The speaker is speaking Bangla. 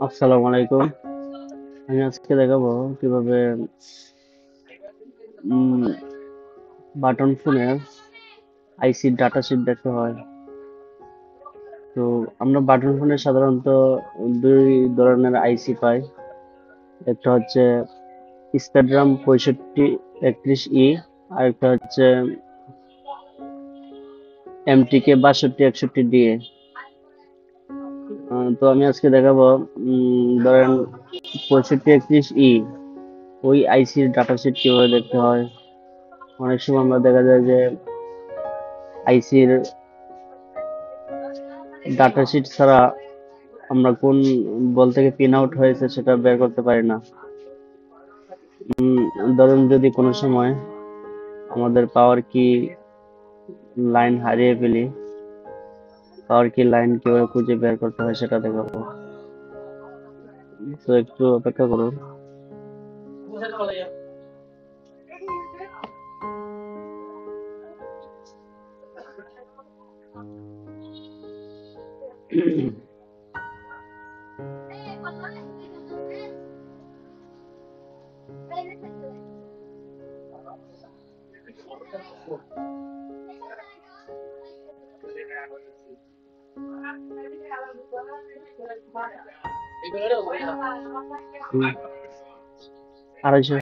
আসসালামু আলাইকুম। আমি আজকে দেখাবো কিভাবে বাটন ফোনের আইসির ডাটা শিট দেখতে হয়। তো আমরা বাটন ফোনে সাধারণত দুই ধরনের আইসি পাই। একটা হচ্ছে স্পেকট্রাম 6531 আর একটা হচ্ছে এমটিকে 6261 DA। তো আমি আজকে দেখাবো ধরেন 6531 ওই আইসির ডাটা শিট কিভাবে দেখতে হয়। অনেক সময় আমরা দেখা যায় যে আইসির ডাটা শিট ছাড়া আমরা কোন বল থেকে পিন আউট হয়েছে সেটা বের করতে পারি না। ধরুন যদি কোনো সময় আমাদের পাওয়ার কি লাইন হারিয়ে ফেলি, পাওয়ার কি লাইন কিভাবে খুঁজে বের করতে হয় সেটা দেখাবো। তো একটু অপেক্ষা করুন। হুম, 250।